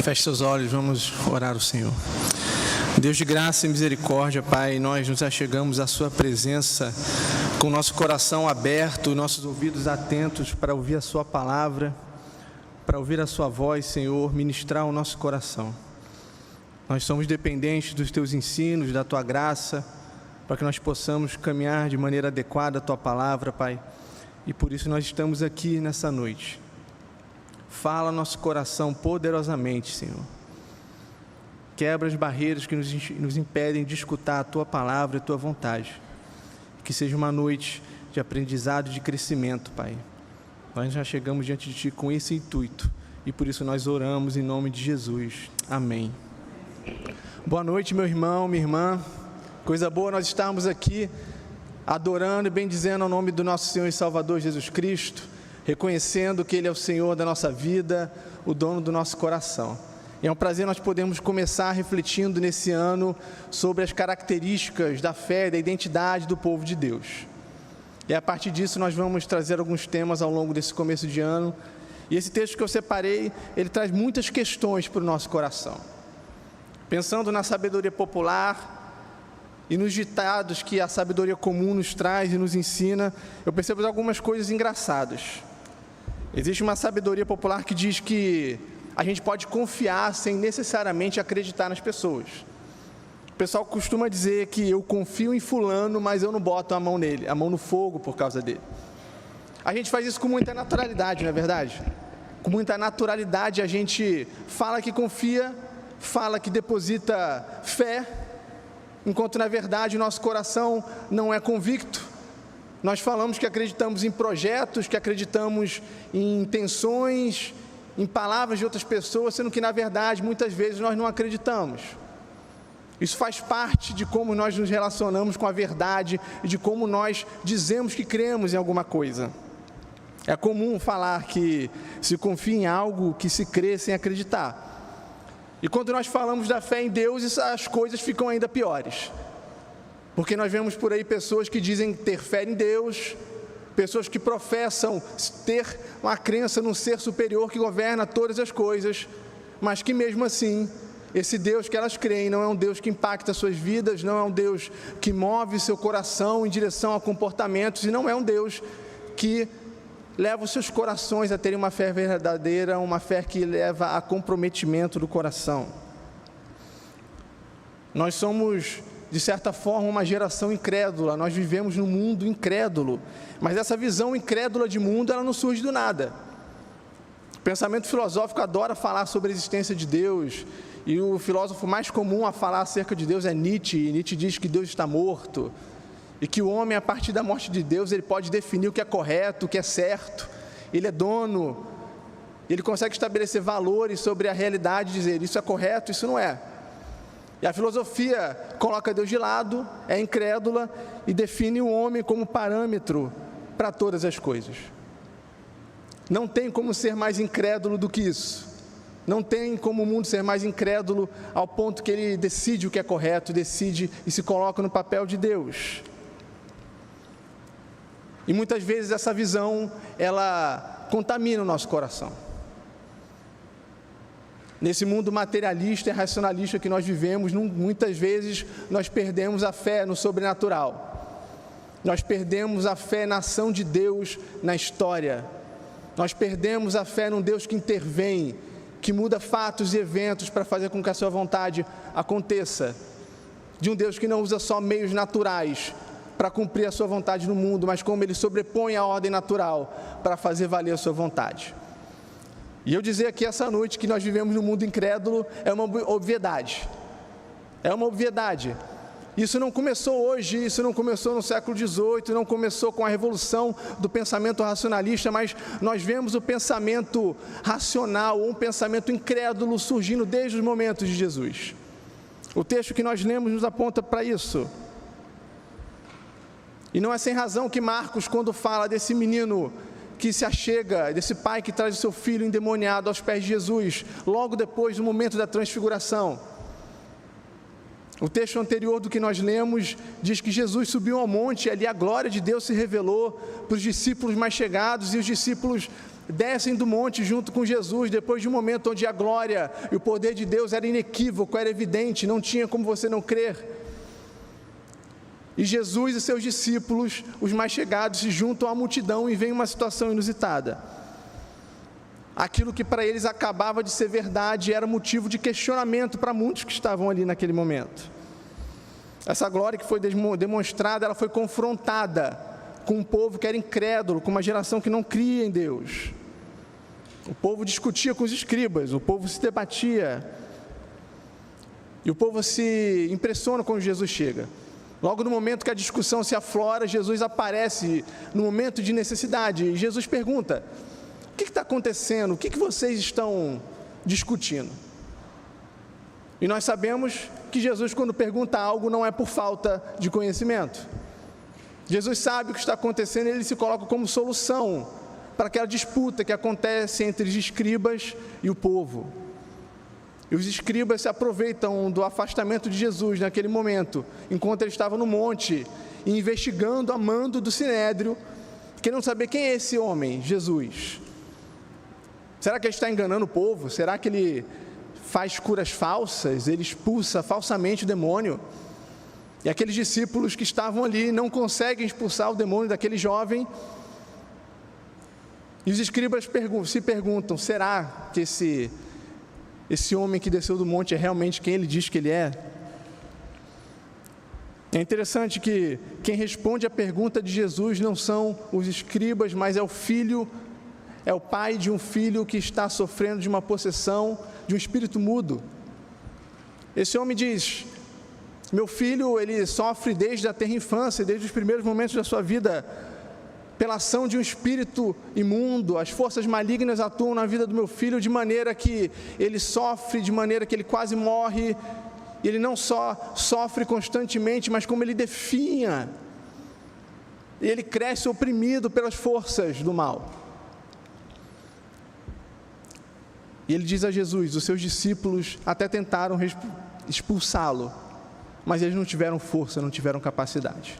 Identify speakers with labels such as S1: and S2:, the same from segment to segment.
S1: Feche seus olhos, vamos orar ao Senhor. Deus de graça e misericórdia, Pai, nós nos achegamos à Sua presença com o nosso coração aberto, nossos ouvidos atentos para ouvir a Sua palavra, para ouvir a Sua voz, Senhor, ministrar o nosso coração. Nós somos dependentes dos Teus ensinos, da Tua graça, para que nós possamos caminhar de maneira adequada a Tua palavra, Pai, e por isso nós estamos aqui nessa noite. Fala nosso coração poderosamente, Senhor. Quebra as barreiras que nos impedem de escutar a Tua palavra e a Tua vontade. Que seja uma noite de aprendizado e de crescimento, Pai. Nós já chegamos diante de Ti com esse intuito e por isso nós oramos em nome de Jesus. Amém. Boa noite, meu irmão, minha irmã. Coisa boa nós estarmos aqui adorando e bendizendo ao nome do nosso Senhor e Salvador Jesus Cristo, reconhecendo que Ele é o Senhor da nossa vida, o dono do nosso coração. E é um prazer nós podermos começar refletindo nesse ano sobre as características da fé e da identidade do povo de Deus. E a partir disso nós vamos trazer alguns temas ao longo desse começo de ano. E esse texto que eu separei, ele traz muitas questões para o nosso coração. Pensando na sabedoria popular e nos ditados que a sabedoria comum nos traz e nos ensina, eu percebo algumas coisas engraçadas. Existe uma sabedoria popular que diz que a gente pode confiar sem necessariamente acreditar nas pessoas. O pessoal costuma dizer que eu confio em fulano, mas eu não boto a mão nele, a mão no fogo por causa dele. A gente faz isso com muita naturalidade, não é verdade? Com muita naturalidade a gente fala que confia, fala que deposita fé, enquanto na verdade o nosso coração não é convicto. Nós falamos que acreditamos em projetos, que acreditamos em intenções, em palavras de outras pessoas, sendo que na verdade muitas vezes nós não acreditamos. Isso faz parte de como nós nos relacionamos com a verdade e de como nós dizemos que cremos em alguma coisa. É comum falar que se confia em algo que se crê sem acreditar. E quando nós falamos da fé em Deus, as coisas ficam ainda piores. Porque nós vemos por aí pessoas que dizem ter fé em Deus, pessoas que professam ter uma crença num ser superior que governa todas as coisas, mas que mesmo assim, esse Deus que elas creem não é um Deus que impacta suas vidas, não é um Deus que move seu coração em direção a comportamentos, e não é um Deus que leva os seus corações a terem uma fé verdadeira, uma fé que leva a comprometimento do coração. Nós somos, de certa forma, uma geração incrédula, nós vivemos num mundo incrédulo, mas essa visão incrédula de mundo, ela não surge do nada. O pensamento filosófico adora falar sobre a existência de Deus, e o filósofo mais comum a falar acerca de Deus é Nietzsche, e Nietzsche diz que Deus está morto, e que o homem, a partir da morte de Deus, ele pode definir o que é correto, o que é certo, ele é dono, ele consegue estabelecer valores sobre a realidade, dizer isso é correto, isso não é. E a filosofia coloca Deus de lado, é incrédula e define o homem como parâmetro para todas as coisas. Não tem como ser mais incrédulo do que isso. Não tem como o mundo ser mais incrédulo ao ponto que ele decide o que é correto, decide e se coloca no papel de Deus. E muitas vezes essa visão, ela contamina o nosso coração. Nesse mundo materialista e racionalista que nós vivemos, muitas vezes nós perdemos a fé no sobrenatural. Nós perdemos a fé na ação de Deus na história. Nós perdemos a fé num Deus que intervém, que muda fatos e eventos para fazer com que a sua vontade aconteça. De um Deus que não usa só meios naturais para cumprir a sua vontade no mundo, mas como Ele sobrepõe a ordem natural para fazer valer a sua vontade. E eu dizer aqui essa noite que nós vivemos num mundo incrédulo é uma obviedade. É uma obviedade. Isso não começou hoje, isso não começou no século XVIII, não começou com a revolução do pensamento racionalista, mas nós vemos o pensamento racional, um pensamento incrédulo surgindo desde os momentos de Jesus. O texto que nós lemos nos aponta para isso. E não é sem razão que Marcos, quando fala desse menino que se achega, desse pai que traz o seu filho endemoniado aos pés de Jesus, logo depois do momento da transfiguração, o texto anterior do que nós lemos diz que Jesus subiu ao monte e ali a glória de Deus se revelou para os discípulos mais chegados, e os discípulos descem do monte junto com Jesus, depois de um momento onde a glória e o poder de Deus era inequívoco, era evidente, não tinha como você não crer. E Jesus e seus discípulos, os mais chegados, se juntam à multidão e vem uma situação inusitada. Aquilo que para eles acabava de ser verdade era motivo de questionamento para muitos que estavam ali naquele momento. Essa glória que foi demonstrada, ela foi confrontada com um povo que era incrédulo, com uma geração que não cria em Deus. O povo discutia com os escribas, o povo se debatia, e o povo se impressiona quando Jesus chega. Logo no momento que a discussão se aflora, Jesus aparece no momento de necessidade, e Jesus pergunta: o que está acontecendo? O que vocês estão discutindo? E nós sabemos que Jesus, quando pergunta algo, não é por falta de conhecimento. Jesus sabe o que está acontecendo e ele se coloca como solução para aquela disputa que acontece entre os escribas e o povo. E os escribas se aproveitam do afastamento de Jesus naquele momento, enquanto ele estava no monte, investigando a mando do Sinédrio, querendo saber quem é esse homem, Jesus. Será que ele está enganando o povo? Será que ele faz curas falsas? Ele expulsa falsamente o demônio? E aqueles discípulos que estavam ali não conseguem expulsar o demônio daquele jovem. E os escribas se perguntam: será que esse homem que desceu do monte é realmente quem ele diz que ele é? É interessante que quem responde à pergunta de Jesus não são os escribas, mas é o pai de um filho que está sofrendo de uma possessão de um espírito mudo. Esse homem diz: meu filho, ele sofre desde a tenra infância, desde os primeiros momentos da sua vida, pela ação de um espírito imundo. As forças malignas atuam na vida do meu filho de maneira que ele sofre, de maneira que ele quase morre. E ele não só sofre constantemente, mas como ele definha, ele cresce oprimido pelas forças do mal. E ele diz a Jesus: os seus discípulos até tentaram expulsá-lo, mas eles não tiveram força, não tiveram capacidade.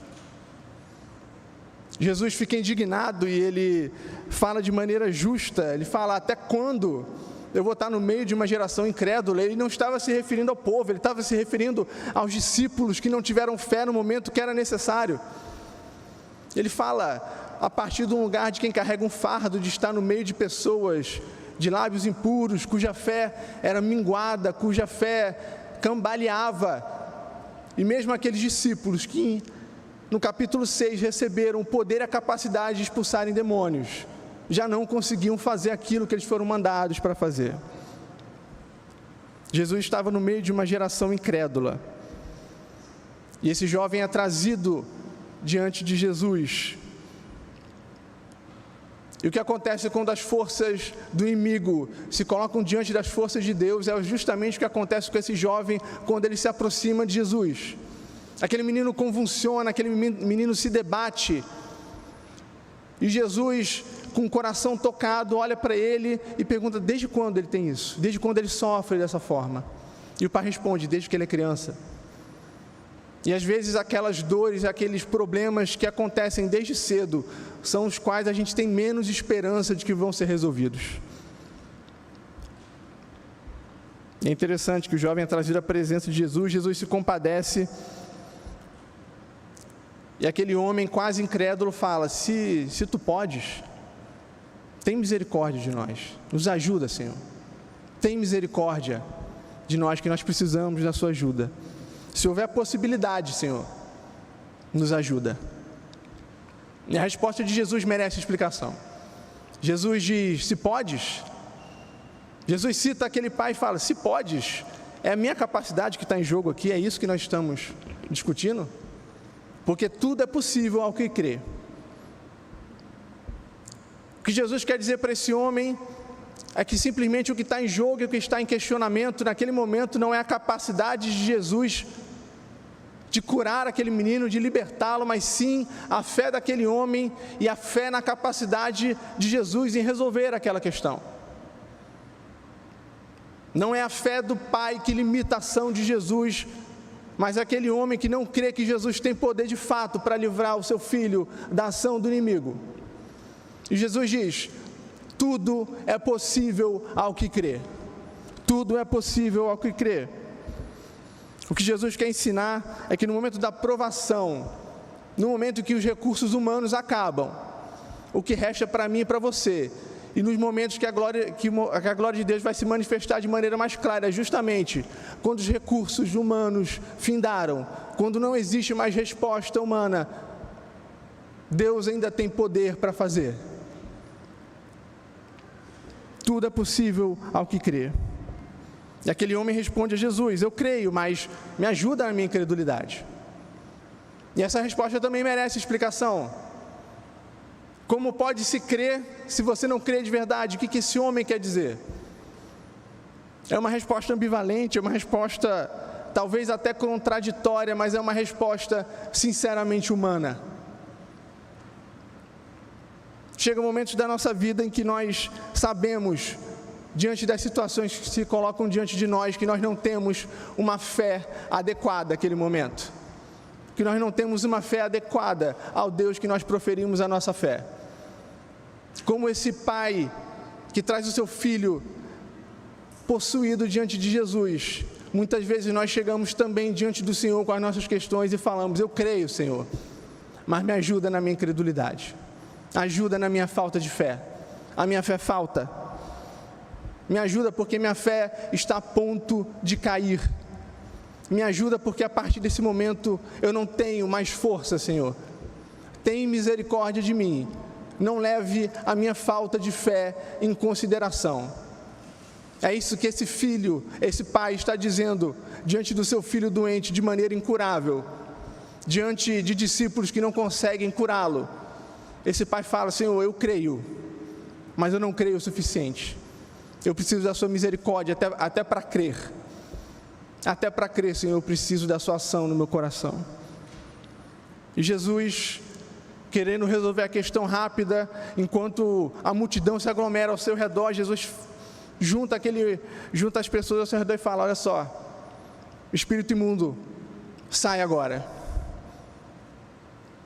S1: Jesus fica indignado e ele fala de maneira justa. Ele fala: até quando eu vou estar no meio de uma geração incrédula? Ele não estava se referindo ao povo, ele estava se referindo aos discípulos que não tiveram fé no momento que era necessário. Ele fala a partir de um lugar de quem carrega um fardo, de estar no meio de pessoas de lábios impuros, cuja fé era minguada, cuja fé cambaleava. E mesmo aqueles discípulos que no capítulo 6 receberam o poder e a capacidade de expulsarem demônios, já não conseguiam fazer aquilo que eles foram mandados para fazer. Jesus estava no meio de uma geração incrédula, e esse jovem é trazido diante de Jesus. E o que acontece quando as forças do inimigo se colocam diante das forças de Deus é justamente o que acontece com esse jovem quando ele se aproxima de Jesus. Aquele menino convulsiona, aquele menino se debate, e Jesus, com o coração tocado, olha para ele e pergunta: desde quando ele tem isso? Desde quando ele sofre dessa forma? E o pai responde: desde que ele é criança. E às vezes aquelas dores, aqueles problemas que acontecem desde cedo, são os quais a gente tem menos esperança de que vão ser resolvidos. É interessante que o jovem é trazido à presença de Jesus, Jesus se compadece, e aquele homem quase incrédulo fala: se tu podes, tem misericórdia de nós, nos ajuda, Senhor, tem misericórdia de nós, que nós precisamos da sua ajuda. Se houver possibilidade, Senhor, nos ajuda. E a resposta de Jesus merece explicação. Jesus diz: se podes. Jesus cita aquele pai e fala: se podes, é a minha capacidade que está em jogo aqui, é isso que nós estamos discutindo? Porque tudo é possível ao que crê. O que Jesus quer dizer para esse homem é que simplesmente o que está em jogo e o que está em questionamento naquele momento não é a capacidade de Jesus de curar aquele menino, de libertá-lo, mas sim a fé daquele homem e a fé na capacidade de Jesus em resolver aquela questão. Não é a fé do pai que limita a ação de Jesus, mas aquele homem que não crê que Jesus tem poder de fato para livrar o seu filho da ação do inimigo. E Jesus diz: Tudo é possível ao que crê. Tudo é possível ao que crê. O que Jesus quer ensinar é que no momento da provação, no momento que os recursos humanos acabam, o que resta para mim e para você, e nos momentos que a glória de Deus vai se manifestar de maneira mais clara, justamente quando os recursos humanos findaram, quando não existe mais resposta humana, Deus ainda tem poder para fazer. Tudo é possível ao que crê. E aquele homem responde a Jesus: eu creio, mas me ajuda na minha incredulidade. E essa resposta também merece explicação. Como pode se crer se você não crê de verdade? O que esse homem quer dizer? É uma resposta ambivalente, é uma resposta talvez até contraditória, mas é uma resposta sinceramente humana. Chega momentos da nossa vida em que nós sabemos, diante das situações que se colocam diante de nós, que nós não temos uma fé adequada àquele momento, que nós não temos uma fé adequada ao Deus que nós proferimos a nossa fé. Como esse pai que traz o seu filho possuído diante de Jesus, muitas vezes nós chegamos também diante do Senhor com as nossas questões e falamos: eu creio, Senhor, mas me ajuda na minha incredulidade, ajuda na minha falta de fé, a minha fé falta. Me ajuda porque minha fé está a ponto de cair. Me ajuda porque a partir desse momento eu não tenho mais força, Senhor. Tenha misericórdia de mim. Não leve a minha falta de fé em consideração. É isso que esse filho, esse pai está dizendo diante do seu filho doente de maneira incurável, diante de discípulos que não conseguem curá-lo. Esse pai fala: Senhor, eu creio, mas eu não creio o suficiente. Eu preciso da sua misericórdia até para crer. Até para crer, Senhor, eu preciso da sua ação no meu coração. E Jesus, querendo resolver a questão rápida, enquanto a multidão se aglomera ao seu redor, Jesus junta as pessoas ao seu redor e fala: olha só, espírito imundo, sai agora.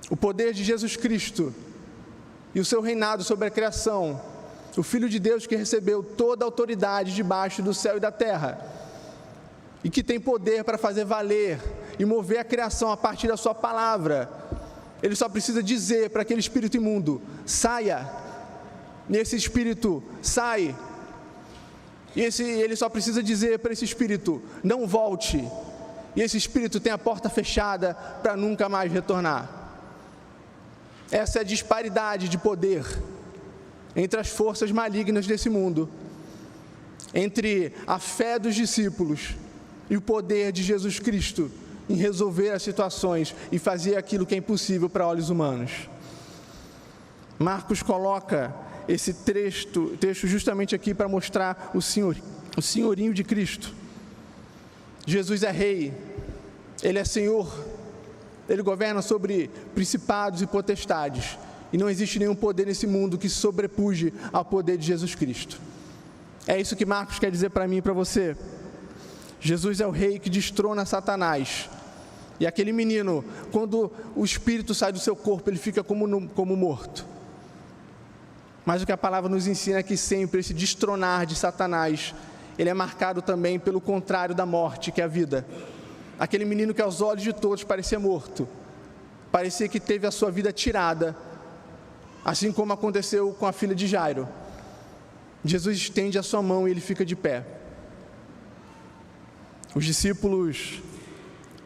S1: O poder de Jesus Cristo e o seu reinado sobre a criação, o Filho de Deus que recebeu toda a autoridade debaixo do céu e da terra, e que tem poder para fazer valer e mover a criação a partir da sua palavra, ele só precisa dizer para aquele espírito imundo: saia, e esse espírito sai, e ele só precisa dizer para esse espírito: não volte, e esse espírito tem a porta fechada para nunca mais retornar. Essa é a disparidade de poder entre as forças malignas desse mundo, entre a fé dos discípulos e o poder de Jesus Cristo em resolver as situações e fazer aquilo que é impossível para olhos humanos. Marcos coloca esse texto justamente aqui para mostrar o senhorinho de Cristo. Jesus é rei, ele é Senhor, ele governa sobre principados e potestades, e não existe nenhum poder nesse mundo que se sobrepuje ao poder de Jesus Cristo. É isso que Marcos quer dizer para mim e para você. Jesus é o rei que destrona Satanás. E aquele menino, quando o espírito sai do seu corpo, ele fica como morto. Mas o que a palavra nos ensina é que sempre esse destronar de Satanás, ele é marcado também pelo contrário da morte, que é a vida. Aquele menino que aos olhos de todos parecia morto, parecia que teve a sua vida tirada, assim como aconteceu com a filha de Jairo. Jesus estende a sua mão e ele fica de pé. Os discípulos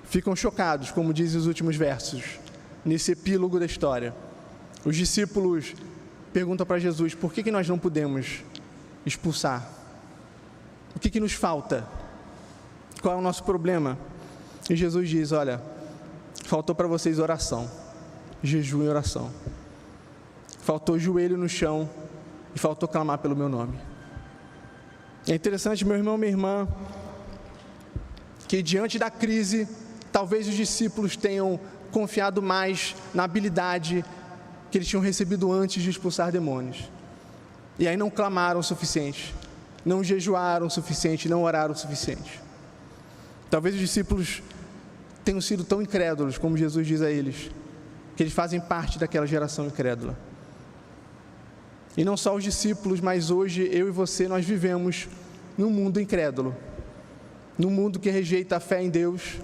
S1: ficam chocados, como dizem os últimos versos, nesse epílogo da história. Os discípulos perguntam para Jesus: por que nós não podemos expulsar? O que nos falta? Qual é o nosso problema? E Jesus diz: olha, faltou para vocês oração, jejum e oração. Faltou joelho no chão e faltou clamar pelo meu nome. É interessante, meu irmão, minha irmã, que diante da crise, talvez os discípulos tenham confiado mais na habilidade que eles tinham recebido antes de expulsar demônios. E aí não clamaram o suficiente, não jejuaram o suficiente, não oraram o suficiente. Talvez os discípulos tenham sido tão incrédulos, como Jesus diz a eles, que eles fazem parte daquela geração incrédula. E não só os discípulos, mas hoje eu e você, nós vivemos num mundo incrédulo, num mundo que rejeita a fé em Deus,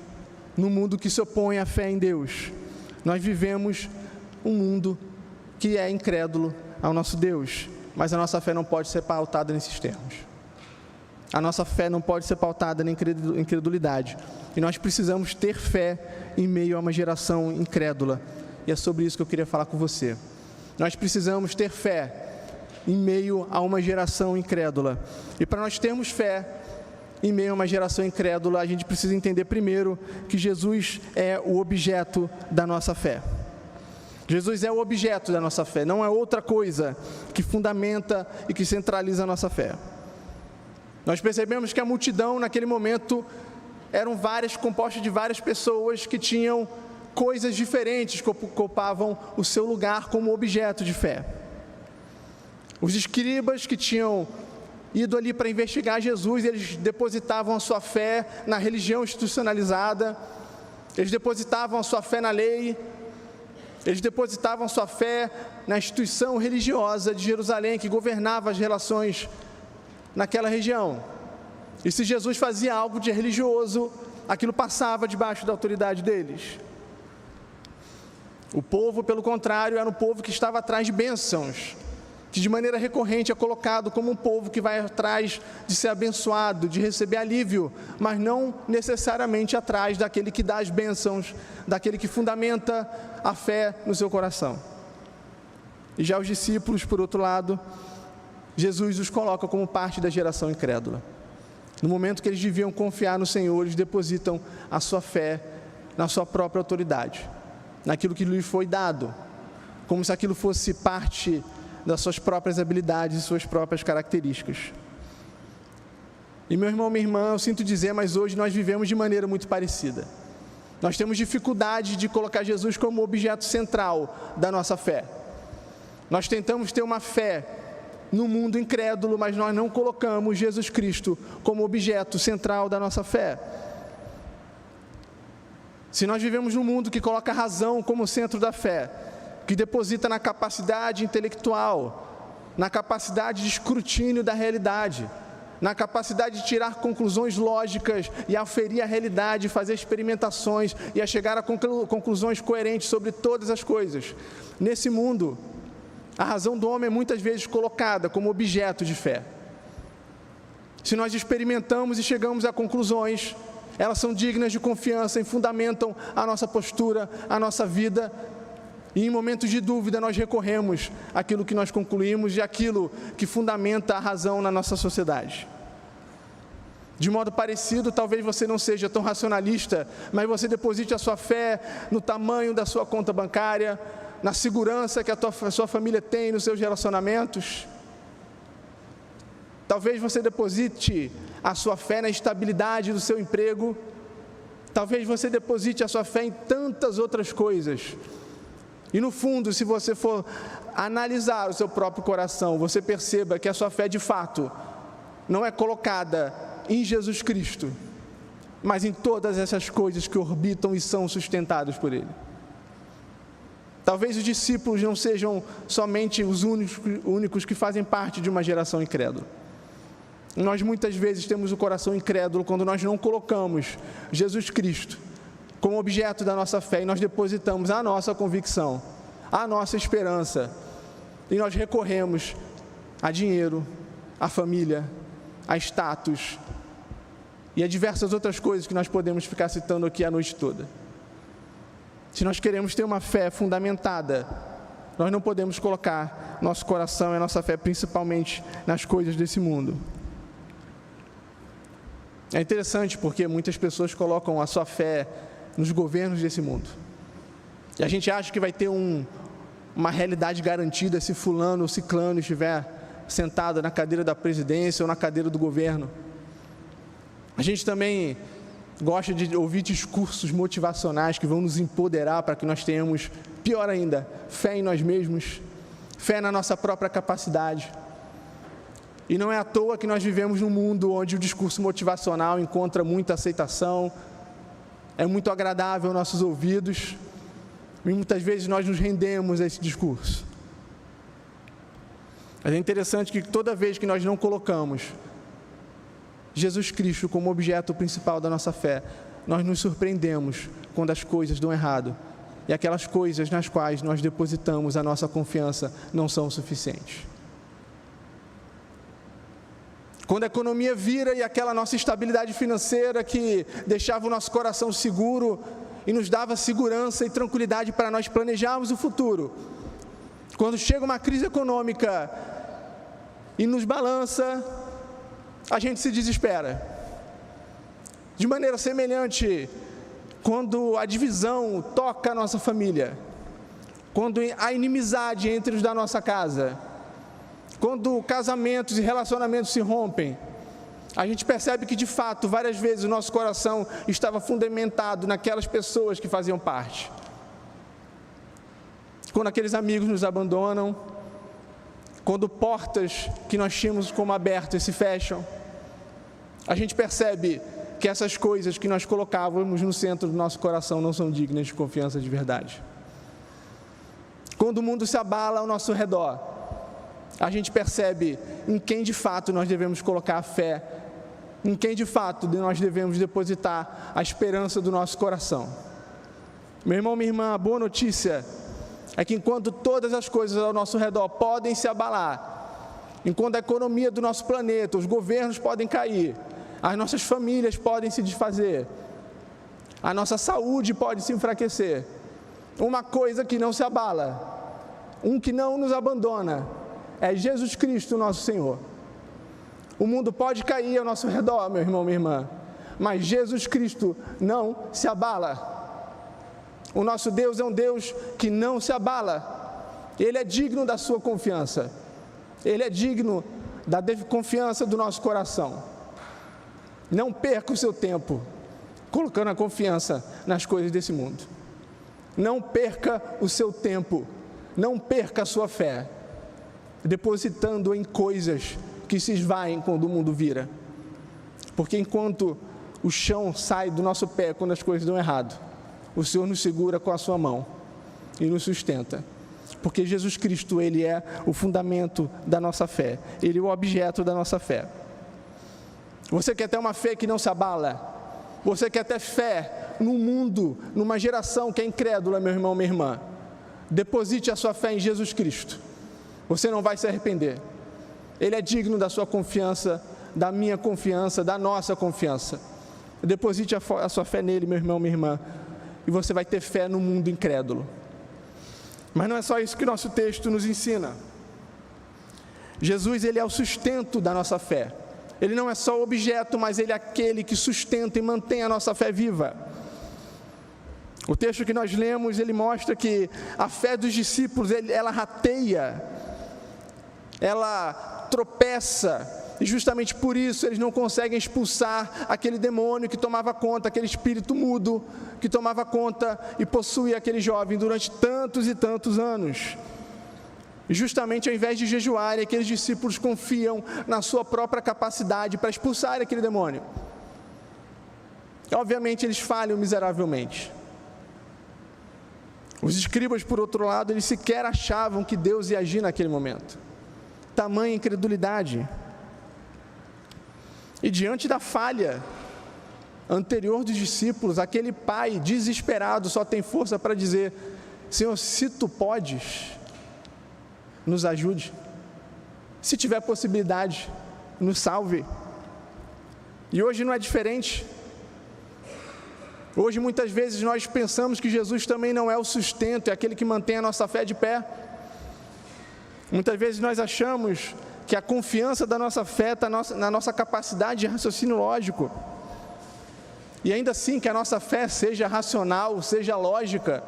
S1: num mundo que se opõe à fé em Deus. Nós vivemos um mundo que é incrédulo ao nosso Deus, mas a nossa fé não pode ser pautada nesses termos. A nossa fé não pode ser pautada na incredulidade. E nós precisamos ter fé em meio a uma geração incrédula. E é sobre isso que eu queria falar com você. Nós precisamos ter fé em meio a uma geração incrédula. E para nós termos fé em meio a uma geração incrédula, a gente precisa entender primeiro que Jesus é o objeto da nossa fé. Jesus é o objeto da nossa fé, não é outra coisa que fundamenta e que centraliza a nossa fé. Nós percebemos que a multidão naquele momento composta de várias pessoas que tinham coisas diferentes que ocupavam o seu lugar como objeto de fé. Os escribas que tinham ido ali para investigar Jesus, eles depositavam a sua fé na religião institucionalizada, eles depositavam a sua fé na lei, eles depositavam a sua fé na instituição religiosa de Jerusalém, que governava as relações naquela região. E se Jesus fazia algo de religioso, aquilo passava debaixo da autoridade deles. O povo, pelo contrário, era um povo que estava atrás de bênçãos, que de maneira recorrente é colocado como um povo que vai atrás de ser abençoado, de receber alívio, mas não necessariamente atrás daquele que dá as bênçãos, daquele que fundamenta a fé no seu coração. E já os discípulos, por outro lado, Jesus os coloca como parte da geração incrédula. No momento que eles deviam confiar no Senhor, eles depositam a sua fé na sua própria autoridade, naquilo que lhe foi dado, como se aquilo fosse parte das suas próprias habilidades e suas próprias características. E meu irmão, minha irmã, eu sinto dizer, mas hoje nós vivemos de maneira muito parecida. Nós temos dificuldade de colocar Jesus como objeto central da nossa fé. Nós tentamos ter uma fé no mundo incrédulo, mas nós não colocamos Jesus Cristo como objeto central da nossa fé. Se nós vivemos num mundo que coloca a razão como centro da fé, que deposita na capacidade intelectual, na capacidade de escrutínio da realidade, na capacidade de tirar conclusões lógicas e aferir a realidade, fazer experimentações e a chegar a conclusões coerentes sobre todas as coisas. Nesse mundo, a razão do homem é muitas vezes colocada como objeto de fé. Se nós experimentamos e chegamos a conclusões, elas são dignas de confiança e fundamentam a nossa postura, a nossa vida. E em momentos de dúvida nós recorremos àquilo que nós concluímos e àquilo que fundamenta a razão na nossa sociedade. De modo parecido, talvez você não seja tão racionalista, mas você deposite a sua fé no tamanho da sua conta bancária, na segurança que a sua família tem nos seus relacionamentos. Talvez você deposite a sua fé na estabilidade do seu emprego. Talvez você deposite a sua fé em tantas outras coisas. E no fundo, se você for analisar o seu próprio coração, você perceba que a sua fé de fato não é colocada em Jesus Cristo, mas em todas essas coisas que orbitam e são sustentadas por Ele. Talvez os discípulos não sejam somente os únicos que fazem parte de uma geração incrédula. Nós muitas vezes temos o coração incrédulo quando nós não colocamos Jesus Cristo como objeto da nossa fé, e nós depositamos a nossa convicção, a nossa esperança, e nós recorremos a dinheiro, a família, a status, e a diversas outras coisas que nós podemos ficar citando aqui a noite toda. Se nós queremos ter uma fé fundamentada, nós não podemos colocar nosso coração e a nossa fé principalmente nas coisas desse mundo. É interessante porque muitas pessoas colocam a sua fé nos governos desse mundo. E a gente acha que vai ter uma realidade garantida se fulano ou ciclano estiver sentado na cadeira da presidência ou na cadeira do governo. A gente também gosta de ouvir discursos motivacionais que vão nos empoderar para que nós tenhamos, pior ainda, fé em nós mesmos, fé na nossa própria capacidade. E não é à toa que nós vivemos num mundo onde o discurso motivacional encontra muita aceitação, é muito agradável aos nossos ouvidos, e muitas vezes nós nos rendemos a esse discurso. Mas é interessante que toda vez que nós não colocamos Jesus Cristo como objeto principal da nossa fé, nós nos surpreendemos quando as coisas dão errado e aquelas coisas nas quais nós depositamos a nossa confiança não são suficientes. Quando a economia vira e aquela nossa estabilidade financeira que deixava o nosso coração seguro e nos dava segurança e tranquilidade para nós planejarmos o futuro, quando chega uma crise econômica e nos balança, a gente se desespera. De maneira semelhante, quando a divisão toca a nossa família, quando a inimizade entre os da nossa casa, quando casamentos e relacionamentos se rompem, a gente percebe que de fato, várias vezes o nosso coração estava fundamentado naquelas pessoas que faziam parte. Quando aqueles amigos nos abandonam, quando portas que nós tínhamos como abertas se fecham, a gente percebe que essas coisas que nós colocávamos no centro do nosso coração não são dignas de confiança de verdade. Quando o mundo se abala ao nosso redor, a gente percebe em quem de fato nós devemos colocar a fé, em quem de fato nós devemos depositar a esperança do nosso coração. Meu irmão, minha irmã, a boa notícia é que enquanto todas as coisas ao nosso redor podem se abalar, enquanto a economia do nosso planeta, os governos podem cair, as nossas famílias podem se desfazer, a nossa saúde pode se enfraquecer, uma coisa que não se abala, que não nos abandona, é Jesus Cristo, nosso Senhor. O mundo pode cair ao nosso redor, meu irmão, minha irmã, mas Jesus Cristo não se abala. O nosso Deus é um Deus que não se abala. Ele é digno da sua confiança. Ele é digno da confiança do nosso coração. Não perca o seu tempo colocando a confiança nas coisas desse mundo. Não perca o seu tempo, não perca a sua fé, depositando em coisas que se esvaem quando o mundo vira. Porque enquanto o chão sai do nosso pé quando as coisas dão errado, o Senhor nos segura com a sua mão e nos sustenta. Porque Jesus Cristo, Ele é o fundamento da nossa fé. Ele é o objeto da nossa fé. Você quer ter uma fé que não se abala? Você quer ter fé num mundo, numa geração que é incrédula, meu irmão, minha irmã? Deposite a sua fé em Jesus Cristo. Você não vai se arrepender. Ele é digno da sua confiança, da minha confiança, da nossa confiança. Deposite a sua fé nele, meu irmão, minha irmã, e você vai ter fé no mundo incrédulo. Mas não é só isso que o nosso texto nos ensina. Jesus, Ele é o sustento da nossa fé. Ele não é só o objeto, mas Ele é aquele que sustenta e mantém a nossa fé viva. O texto que nós lemos, ele mostra que a fé dos discípulos, ela rateia, ela tropeça, e justamente por isso eles não conseguem expulsar aquele demônio que tomava conta, aquele espírito mudo que tomava conta e possuía aquele jovem durante tantos e tantos anos. E justamente ao invés de jejuarem, aqueles discípulos confiam na sua própria capacidade para expulsar aquele demônio. Obviamente eles falham miseravelmente. Os escribas, por outro lado, eles sequer achavam que Deus ia agir naquele momento. Tamanha incredulidade. E diante da falha anterior dos discípulos, aquele pai desesperado só tem força para dizer: Senhor, se tu podes, nos ajude. Se tiver possibilidade, nos salve. E hoje não é diferente. Hoje muitas vezes nós pensamos que Jesus também não é o sustento, é aquele que mantém a nossa fé de pé. Muitas vezes nós achamos que a confiança da nossa fé está na nossa capacidade de raciocínio lógico. E ainda assim que a nossa fé seja racional, seja lógica.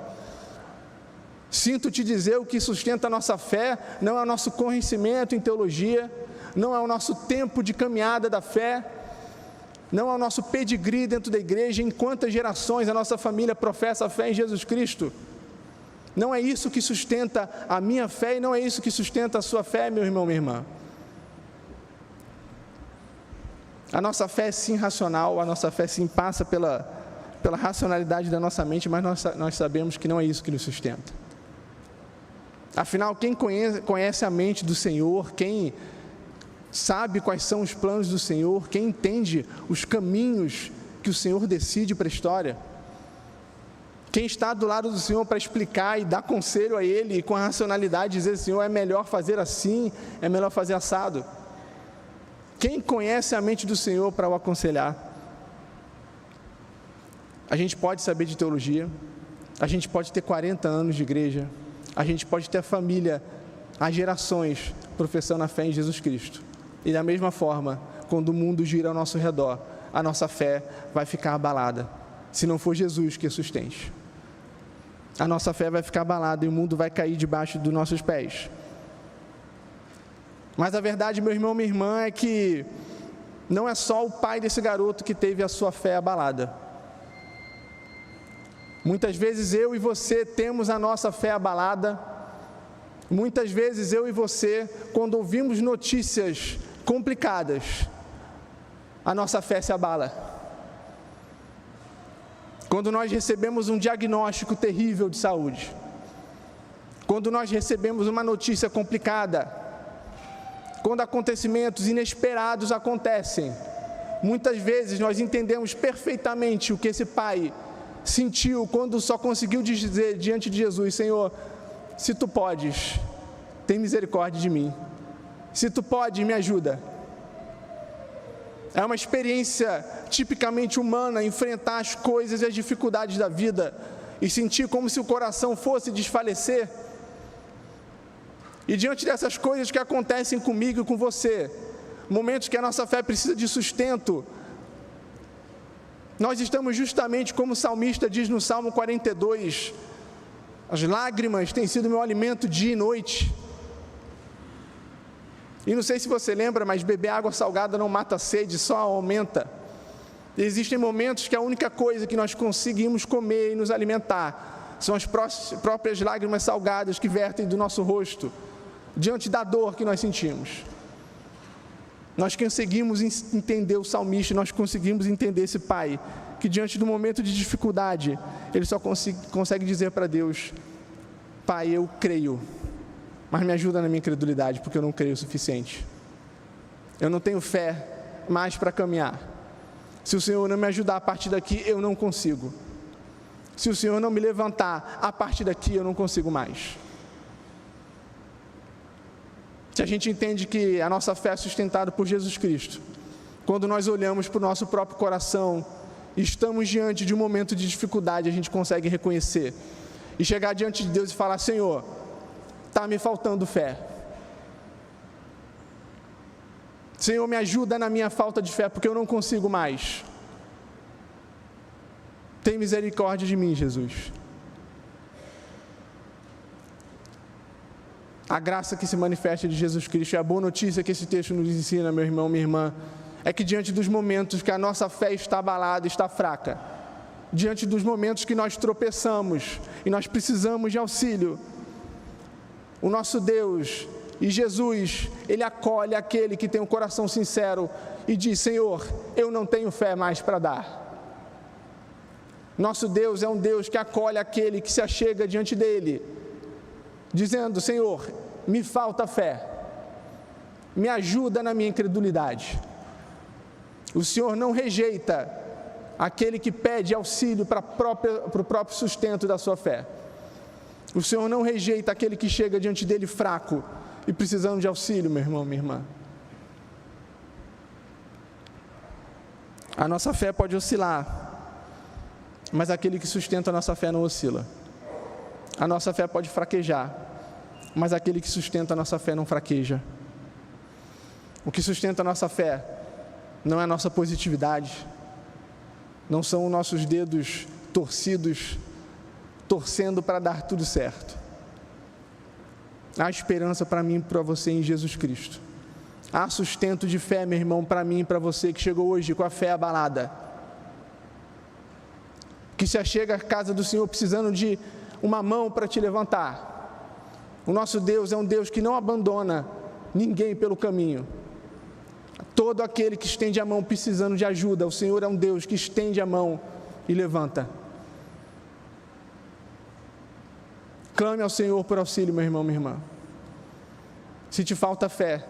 S1: Sinto te dizer, o que sustenta a nossa fé não é o nosso conhecimento em teologia, não é o nosso tempo de caminhada da fé, não é o nosso pedigree dentro da igreja, em quantas gerações a nossa família professa a fé em Jesus Cristo. Não é isso que sustenta a minha fé e não é isso que sustenta a sua fé, meu irmão, minha irmã. A nossa fé é sim racional, a nossa fé sim passa pela racionalidade da nossa mente, mas nós sabemos que não é isso que nos sustenta. Afinal, quem conhece a mente do Senhor, quem sabe quais são os planos do Senhor, quem entende os caminhos que o Senhor decide para a história, quem está do lado do Senhor para explicar e dar conselho a Ele, e com a racionalidade dizer, Senhor, é melhor fazer assim, é melhor fazer assado. Quem conhece a mente do Senhor para o aconselhar? A gente pode saber de teologia, a gente pode ter 40 anos de igreja, a gente pode ter a família há gerações professando a fé em Jesus Cristo. E da mesma forma, quando o mundo gira ao nosso redor, a nossa fé vai ficar abalada, se não for Jesus que a sustente. A nossa fé vai ficar abalada e o mundo vai cair debaixo dos nossos pés. Mas a verdade, meu irmão, minha irmã, é que não é só o pai desse garoto que teve a sua fé abalada. Muitas vezes eu e você temos a nossa fé abalada. Muitas vezes eu e você, quando ouvimos notícias complicadas, a nossa fé se abala. Quando nós recebemos um diagnóstico terrível de saúde, quando nós recebemos uma notícia complicada, quando acontecimentos inesperados acontecem, muitas vezes nós entendemos perfeitamente o que esse pai sentiu quando só conseguiu dizer diante de Jesus, Senhor, se tu podes, tem misericórdia de mim, se tu podes, me ajuda. É uma experiência tipicamente humana, enfrentar as coisas e as dificuldades da vida e sentir como se o coração fosse desfalecer. E diante dessas coisas que acontecem comigo e com você, momentos que a nossa fé precisa de sustento, nós estamos justamente como o salmista diz no Salmo 42, as lágrimas têm sido meu alimento dia e noite. E não sei se você lembra, mas beber água salgada não mata a sede, só aumenta. E existem momentos que a única coisa que nós conseguimos comer e nos alimentar são as próprias lágrimas salgadas que vertem do nosso rosto, diante da dor que nós sentimos. Nós conseguimos entender o salmista, nós conseguimos entender esse pai, que diante do momento de dificuldade, ele só consegue dizer para Deus, Pai, eu creio, mas me ajuda na minha incredulidade, porque eu não creio o suficiente. Eu não tenho fé mais para caminhar. Se o Senhor não me ajudar a partir daqui, eu não consigo. Se o Senhor não me levantar a partir daqui, eu não consigo mais. Se a gente entende que a nossa fé é sustentada por Jesus Cristo, quando nós olhamos para o nosso próprio coração e estamos diante de um momento de dificuldade, a gente consegue reconhecer e chegar diante de Deus e falar, Senhor, está me faltando fé. Senhor, me ajuda na minha falta de fé, porque eu não consigo mais. Tem misericórdia de mim, Jesus. A graça que se manifesta de Jesus Cristo, e a boa notícia que esse texto nos ensina, meu irmão, minha irmã, é que diante dos momentos que a nossa fé está abalada, está fraca, diante dos momentos que nós tropeçamos e nós precisamos de auxílio, o nosso Deus e Jesus, Ele acolhe aquele que tem um coração sincero e diz, Senhor, eu não tenho fé mais para dar. Nosso Deus é um Deus que acolhe aquele que se achega diante dEle, dizendo, Senhor, me falta fé, me ajuda na minha incredulidade. O Senhor não rejeita aquele que pede auxílio para o próprio sustento da sua fé. O Senhor não rejeita aquele que chega diante dele fraco e precisando de auxílio, meu irmão, minha irmã. A nossa fé pode oscilar, mas aquele que sustenta a nossa fé não oscila. A nossa fé pode fraquejar, mas aquele que sustenta a nossa fé não fraqueja. O que sustenta a nossa fé não é a nossa positividade, não são os nossos dedos torcidos, torcendo para dar tudo certo. Há esperança para mim e para você em Jesus Cristo. Há sustento de fé, meu irmão, para mim e para você que chegou hoje com a fé abalada, que se achega à casa do Senhor precisando de uma mão para te levantar. O nosso Deus é um Deus que não abandona ninguém pelo caminho. Todo aquele que estende a mão precisando de ajuda, o Senhor é um Deus que estende a mão e levanta. Clame ao Senhor por auxílio, meu irmão, minha irmã. Se te falta fé,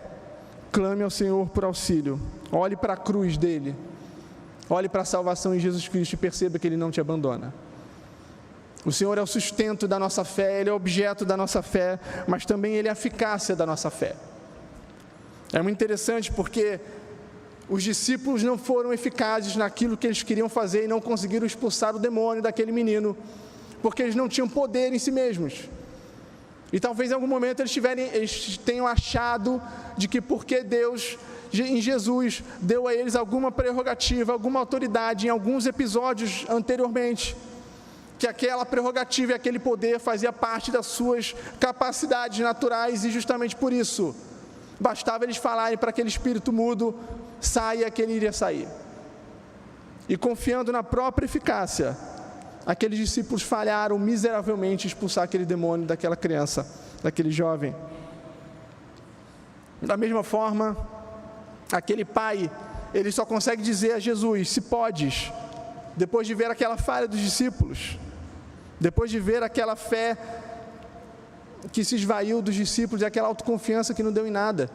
S1: clame ao Senhor por auxílio. Olhe para a cruz dele. Olhe para a salvação em Jesus Cristo e perceba que Ele não te abandona. O Senhor é o sustento da nossa fé, Ele é o objeto da nossa fé, mas também Ele é a eficácia da nossa fé. É muito interessante porque os discípulos não foram eficazes naquilo que eles queriam fazer e não conseguiram expulsar o demônio daquele menino, porque eles não tinham poder em si mesmos. E talvez em algum momento eles tenham achado de que porque Deus, em Jesus, deu a eles alguma prerrogativa, alguma autoridade em alguns episódios anteriormente, que aquela prerrogativa e aquele poder fazia parte das suas capacidades naturais, e justamente por isso bastava eles falarem para aquele espírito mudo, saia, que ele iria sair. E confiando na própria eficácia, aqueles discípulos falharam miseravelmente em expulsar aquele demônio daquela criança, daquele jovem. Da mesma forma, aquele pai, ele só consegue dizer a Jesus, se podes, depois de ver aquela falha dos discípulos, depois de ver aquela fé que se esvaiu dos discípulos e aquela autoconfiança que não deu em nada.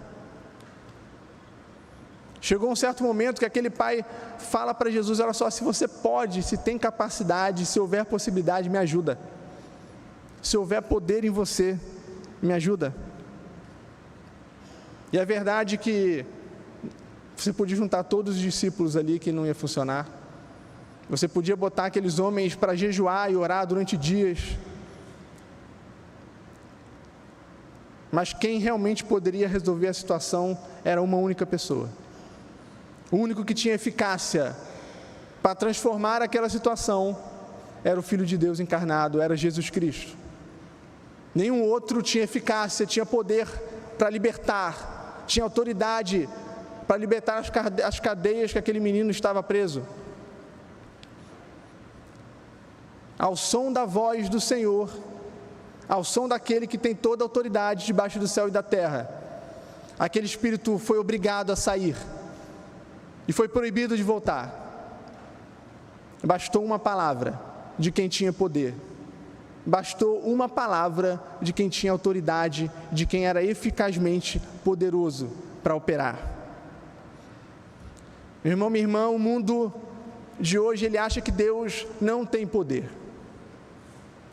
S1: Chegou um certo momento que aquele pai fala para Jesus, olha só, se você pode, se tem capacidade, se houver possibilidade, me ajuda. Se houver poder em você, me ajuda. E é verdade que você podia juntar todos os discípulos ali que não ia funcionar. Você podia botar aqueles homens para jejuar e orar durante dias. Mas quem realmente poderia resolver a situação era uma única pessoa. O único que tinha eficácia para transformar aquela situação era o Filho de Deus encarnado, era Jesus Cristo. Nenhum outro tinha eficácia, tinha poder para libertar, tinha autoridade para libertar as cadeias que aquele menino estava preso. Ao som da voz do Senhor, ao som daquele que tem toda a autoridade debaixo do céu e da terra, aquele espírito foi obrigado a sair e foi proibido de voltar. Bastou uma palavra de quem tinha poder, bastou uma palavra de quem tinha autoridade, de quem era eficazmente poderoso para operar. Meu irmão, minha irmã, o mundo de hoje, ele acha que Deus não tem poder.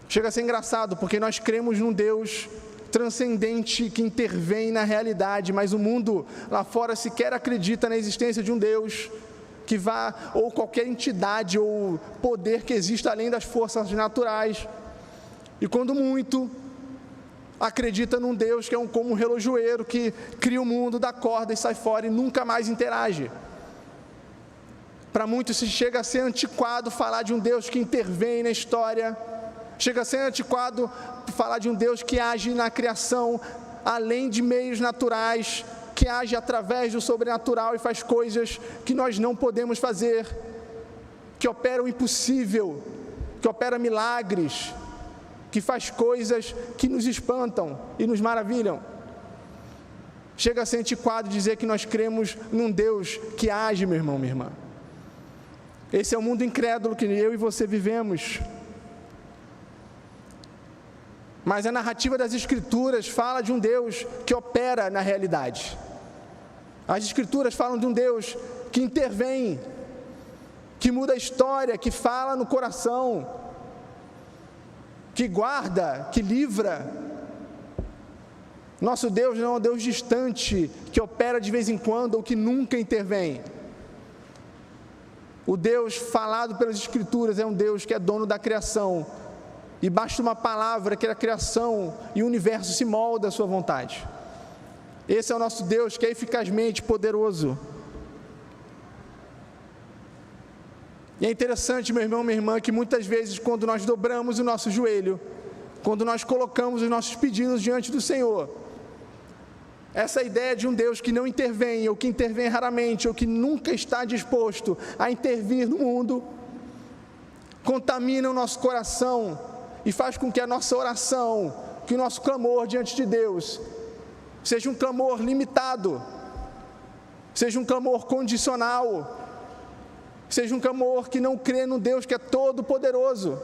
S1: Chega a ser engraçado, porque nós cremos num Deus transcendente que intervém na realidade, mas o mundo lá fora sequer acredita na existência de um Deus que vá, ou qualquer entidade ou poder que exista além das forças naturais. E quando muito, acredita num Deus que é como um relojoeiro que cria o mundo, dá corda e sai fora e nunca mais interage. Para muitos se chega a ser antiquado falar de um Deus que intervém na história. Chega a ser antiquado falar de um Deus que age na criação, além de meios naturais, que age através do sobrenatural e faz coisas que nós não podemos fazer, que opera o impossível, que opera milagres, que faz coisas que nos espantam e nos maravilham. Chega a ser antiquado dizer que nós cremos num Deus que age, meu irmão, minha irmã. Esse é o mundo incrédulo que eu e você vivemos. Mas a narrativa das Escrituras fala de um Deus que opera na realidade. As Escrituras falam de um Deus que intervém, que muda a história, que fala no coração, que guarda, que livra. Nosso Deus não é um Deus distante, que opera de vez em quando ou que nunca intervém. O Deus falado pelas Escrituras é um Deus que é dono da criação, e basta uma palavra que a criação e o universo se molda à sua vontade. Esse é o nosso Deus que é eficazmente poderoso. E é interessante, meu irmão, minha irmã, que muitas vezes quando nós dobramos o nosso joelho, quando nós colocamos os nossos pedidos diante do Senhor, essa ideia de um Deus que não intervém, ou que intervém raramente, ou que nunca está disposto a intervir no mundo, contamina o nosso coração e faz com que a nossa oração, que o nosso clamor diante de Deus, seja um clamor limitado, seja um clamor condicional, seja um clamor que não crê no Deus que é todo poderoso.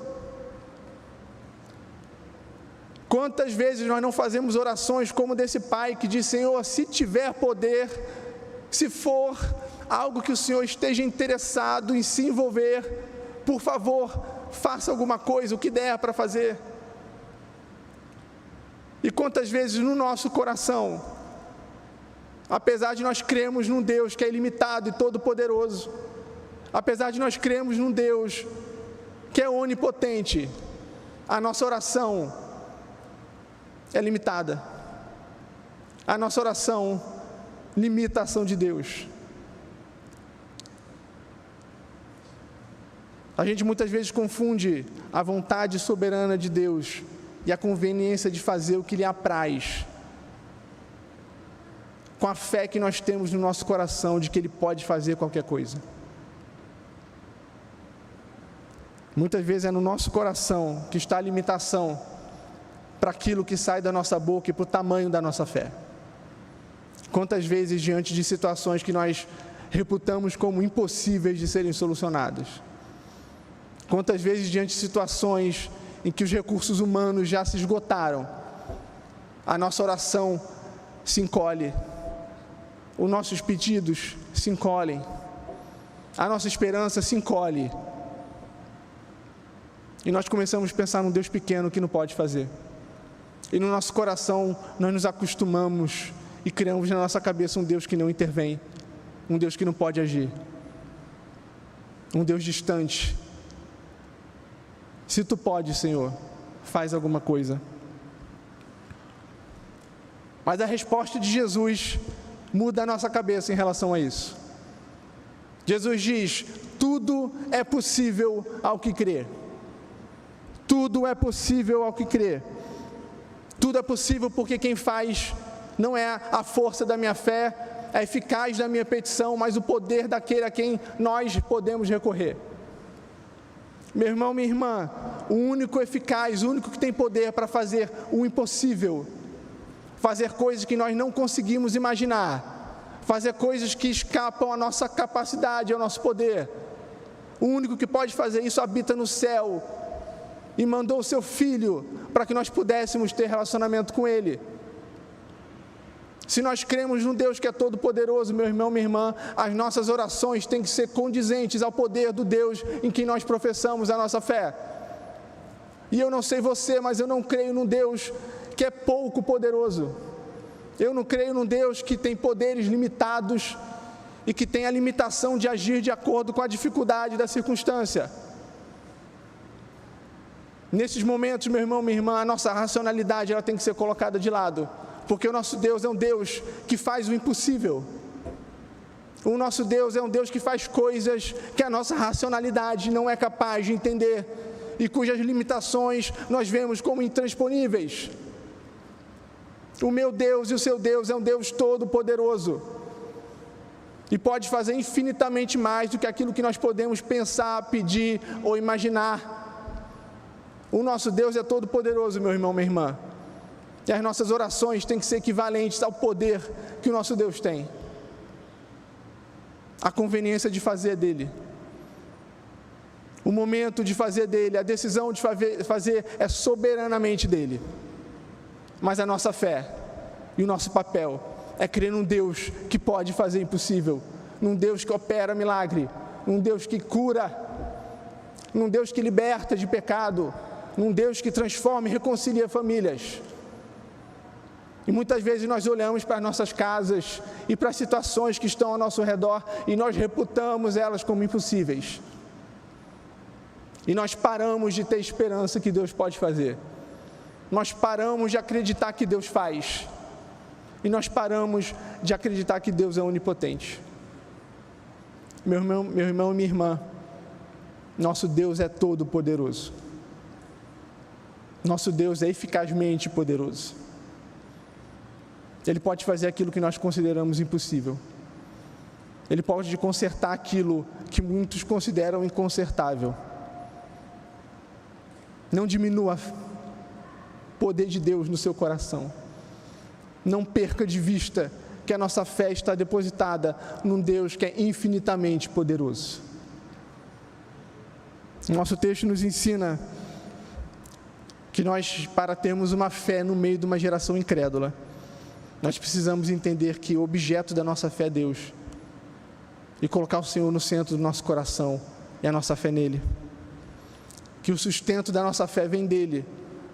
S1: Quantas vezes nós não fazemos orações como desse pai que diz: Senhor, se tiver poder, se for algo que o Senhor esteja interessado em se envolver, por favor, faça alguma coisa, o que der para fazer. E quantas vezes no nosso coração, apesar de nós crermos num Deus que é ilimitado e todo-poderoso, apesar de nós crermos num Deus que é onipotente, a nossa oração é limitada. A nossa oração limita a ação de Deus. A gente muitas vezes confunde a vontade soberana de Deus e a conveniência de fazer o que lhe apraz com a fé que nós temos no nosso coração de que Ele pode fazer qualquer coisa. Muitas vezes é no nosso coração que está a limitação para aquilo que sai da nossa boca e para o tamanho da nossa fé. Quantas vezes, diante de situações que nós reputamos como impossíveis de serem solucionadas, quantas vezes, diante de situações em que os recursos humanos já se esgotaram, a nossa oração se encolhe, os nossos pedidos se encolhem, a nossa esperança se encolhe, e nós começamos a pensar num Deus pequeno que não pode fazer. E no nosso coração nós nos acostumamos e criamos na nossa cabeça um Deus que não intervém, um Deus que não pode agir, um Deus distante. Se tu pode, Senhor, faz alguma coisa. Mas a resposta de Jesus muda a nossa cabeça em relação a isso. Jesus diz: tudo é possível ao que crê. Tudo é possível ao que crê. Tudo é possível porque quem faz não é a força da minha fé, a eficaz da minha petição, mas o poder daquele a quem nós podemos recorrer. Meu irmão, minha irmã, o único eficaz, o único que tem poder para fazer o impossível, fazer coisas que nós não conseguimos imaginar, fazer coisas que escapam à nossa capacidade, ao nosso poder. O único que pode fazer isso habita no céu e mandou o seu Filho para que nós pudéssemos ter relacionamento com Ele. Se nós cremos num Deus que é todo-poderoso, meu irmão, minha irmã, as nossas orações têm que ser condizentes ao poder do Deus em que nós professamos a nossa fé. E eu não sei você, mas eu não creio num Deus que é pouco poderoso. Eu não creio num Deus que tem poderes limitados e que tem a limitação de agir de acordo com a dificuldade da circunstância. Nesses momentos, meu irmão, minha irmã, a nossa racionalidade ela tem que ser colocada de lado, porque o nosso Deus é um Deus que faz o impossível. O nosso Deus é um Deus que faz coisas que a nossa racionalidade não é capaz de entender e cujas limitações nós vemos como intransponíveis. O meu Deus e o seu Deus é um Deus todo-poderoso e pode fazer infinitamente mais do que aquilo que nós podemos pensar, pedir ou imaginar. O nosso Deus é todo-poderoso, meu irmão, minha irmã. E as nossas orações têm que ser equivalentes ao poder que o nosso Deus tem. A conveniência de fazer dele. O momento de fazer dele, a decisão de fazer é soberanamente dele. Mas a nossa fé e o nosso papel é crer num Deus que pode fazer impossível, num Deus que opera milagre, num Deus que cura, num Deus que liberta de pecado, num Deus que transforma e reconcilia famílias. E muitas vezes nós olhamos para as nossas casas e para as situações que estão ao nosso redor e nós reputamos elas como impossíveis. E nós paramos de ter esperança que Deus pode fazer. Nós paramos de acreditar que Deus faz. E nós paramos de acreditar que Deus é onipotente. Meu irmão e minha irmã, nosso Deus é todo poderoso. Nosso Deus é eficazmente poderoso. Ele pode fazer aquilo que nós consideramos impossível. Ele pode consertar aquilo que muitos consideram inconsertável. Não diminua o poder de Deus no seu coração. Não perca de vista que a nossa fé está depositada num Deus que é infinitamente poderoso. Nosso texto nos ensina que nós, para termos uma fé no meio de uma geração incrédula, nós precisamos entender que o objeto da nossa fé é Deus, e colocar o Senhor no centro do nosso coração e a nossa fé nele. Que o sustento da nossa fé vem dele,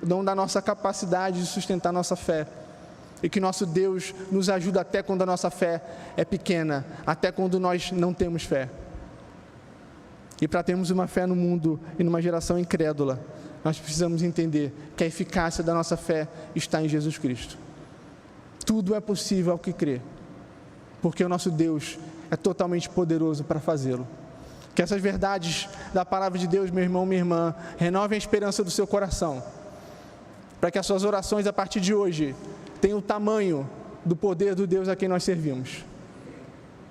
S1: não da nossa capacidade de sustentar a nossa fé. E que nosso Deus nos ajuda até quando a nossa fé é pequena, até quando nós não temos fé. E para termos uma fé no mundo e numa geração incrédula, nós precisamos entender que a eficácia da nossa fé está em Jesus Cristo. Tudo é possível ao que crê, porque o nosso Deus é totalmente poderoso para fazê-lo. Que essas verdades da palavra de Deus, meu irmão, minha irmã, renovem a esperança do seu coração, para que as suas orações a partir de hoje tenham o tamanho do poder do Deus a quem nós servimos.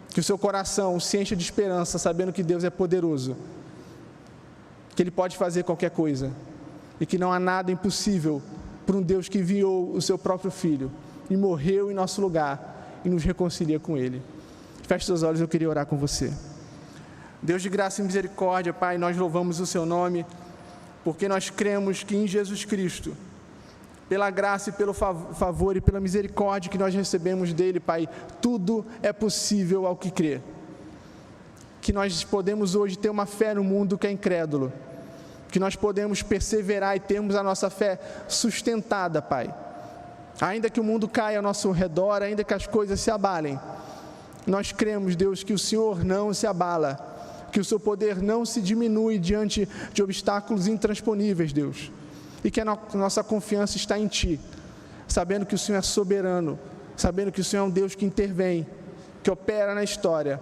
S1: Que o seu coração se encha de esperança, sabendo que Deus é poderoso, que Ele pode fazer qualquer coisa, e que não há nada impossível para um Deus que enviou o seu próprio Filho e morreu em nosso lugar e nos reconcilia com Ele. Feche seus olhos, eu queria orar com você. Deus de graça e misericórdia, Pai, nós louvamos o Seu nome, porque nós cremos que em Jesus Cristo, pela graça e pelo favor e pela misericórdia que nós recebemos dEle, Pai, tudo é possível ao que crê. Que nós podemos hoje ter uma fé no mundo que é incrédulo, que nós podemos perseverar e termos a nossa fé sustentada, Pai. Ainda que o mundo caia ao nosso redor, ainda que as coisas se abalem, nós cremos, Deus, que o Senhor não se abala, que o Seu poder não se diminui diante de obstáculos intransponíveis, Deus, e que a nossa confiança está em Ti, sabendo que o Senhor é soberano, sabendo que o Senhor é um Deus que intervém, que opera na história,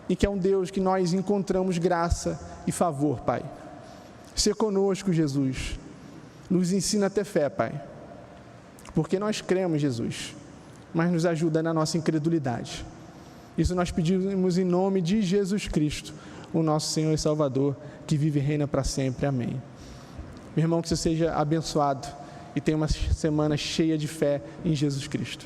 S1: e que é um Deus que nós encontramos graça e favor, Pai. Sê conosco, Jesus, nos ensina a ter fé, Pai, porque nós cremos, Jesus, mas nos ajuda na nossa incredulidade. Isso nós pedimos em nome de Jesus Cristo, o nosso Senhor e Salvador, que vive e reina para sempre. Amém. Meu irmão, que você seja abençoado e tenha uma semana cheia de fé em Jesus Cristo.